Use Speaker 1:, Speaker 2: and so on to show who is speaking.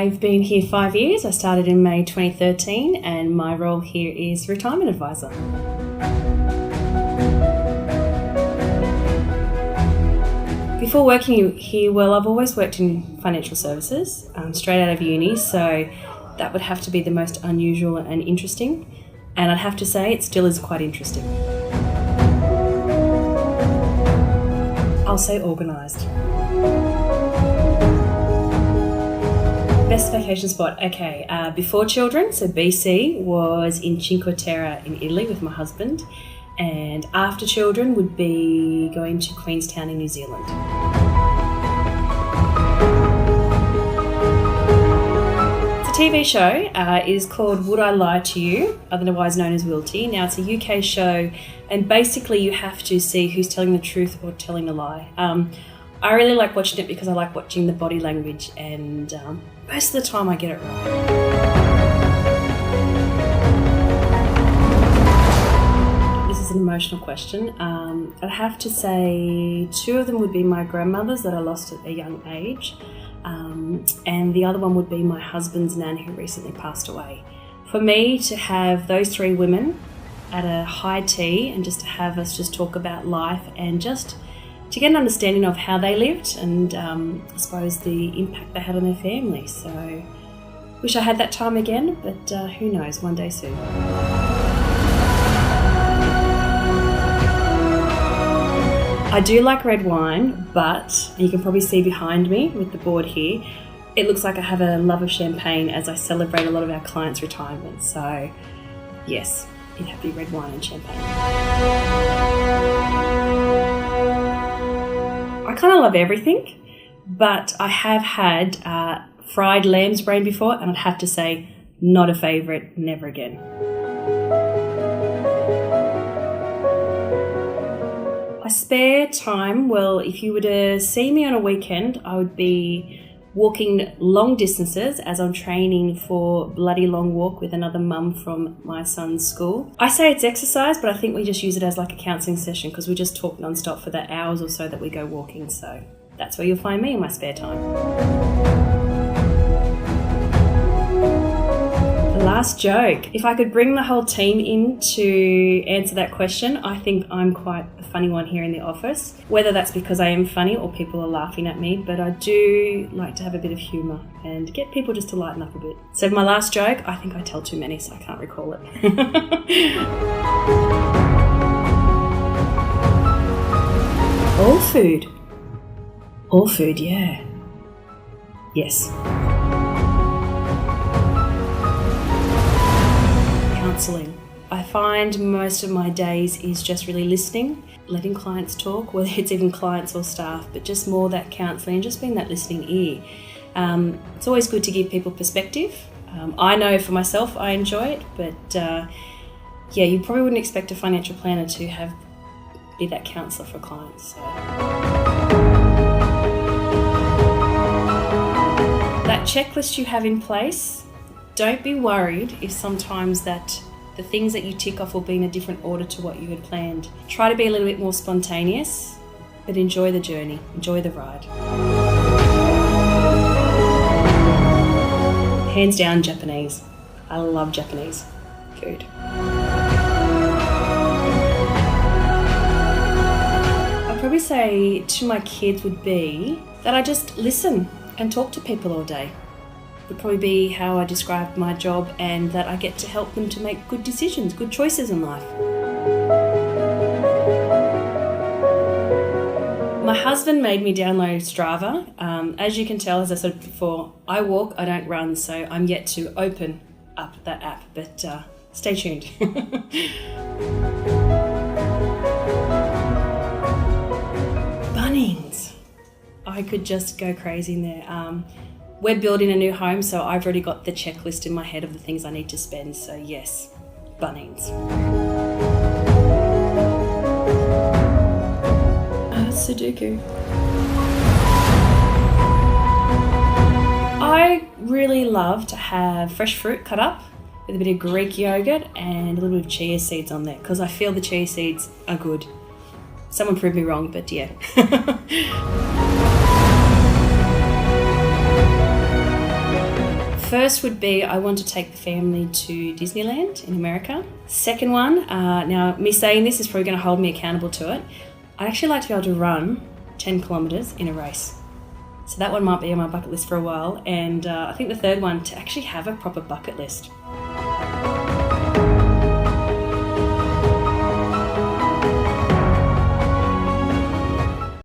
Speaker 1: I've been here 5 years. I started in May 2013 and my role here is Retirement Advisor. Before working here, I've always worked in financial services, straight out of uni, so that would have to be the most unusual and interesting. And I'd have to say it still is quite interesting. I'll say organised. Best vacation spot, okay. Before children, so BC, was in Cinque Terre in Italy with my husband. And after children would be going to Queenstown in New Zealand. It's a TV show. It is called Would I Lie to You, otherwise known as Wilty. Now it's a UK show and basically you have to see who's telling the truth or telling a lie. I really like watching it because I like watching the body language and most of the time I get it right. This is an emotional question. I'd have to say 2 of them would be my grandmothers that I lost at a young age, and the other one would be my husband's nan who recently passed away. For me to have those 3 women at a high tea and just to have us just talk about life and just to get an understanding of how they lived and I suppose the impact they had on their family. So wish I had that time again, but who knows, one day soon. I do like red wine, but you can probably see behind me with the board here, it looks like I have a love of champagne as I celebrate a lot of our clients' retirement. So yes, it'd have to be red wine and champagne. I kind of love everything, but I have had fried lamb's brain before, and I'd have to say, not a favourite, never again. My spare time, well, if you were to see me on a weekend, I would be walking long distances as I'm training for Bloody Long Walk with another mum from my son's school. I say it's exercise, but I think we just use it as like a counselling session because we just talk non-stop for the hours or so that we go walking. So that's where you'll find me in my spare time. The last joke. If I could bring the whole team in to answer that question, I think I'm quite a funny one here in the office. Whether that's because I am funny or people are laughing at me, but I do like to have a bit of humour and get people just to lighten up a bit. So my last joke, I think I tell too many, so I can't recall it. All food. All food, yeah. Yes. Counselling. I find most of my days is just really listening, letting clients talk, whether it's even clients or staff, but just more that counselling and just being that listening ear. It's always good to give people perspective. I know for myself I enjoy it, but yeah, you probably wouldn't expect a financial planner to be that counsellor for clients. So. That checklist you have in place, don't be worried if sometimes the things that you tick off will be in a different order to what you had planned. Try to be a little bit more spontaneous, but enjoy the journey, enjoy the ride. Hands down, Japanese. I love Japanese food. I'd probably say to my kids would be that I just listen and talk to people all day. Would probably be how I describe my job, and that I get to help them to make good decisions, good choices in life. My husband made me download Strava. As you can tell, as I said before, I walk, I don't run, so I'm yet to open up that app, but stay tuned. Bunnings. I could just go crazy in there. We're building a new home, so I've already got the checklist in my head of the things I need to spend. So yes, Bunnings. Sudoku. I really love to have fresh fruit cut up with a bit of Greek yogurt and a little bit of chia seeds on there because I feel the chia seeds are good. Someone proved me wrong, but yeah. first would be I want to take the family to Disneyland in America. Second one, now me saying this is probably going to hold me accountable to it. I'd actually like to be able to run 10 kilometres in a race. So that one might be on my bucket list for a while. And I think the third one, to actually have a proper bucket list.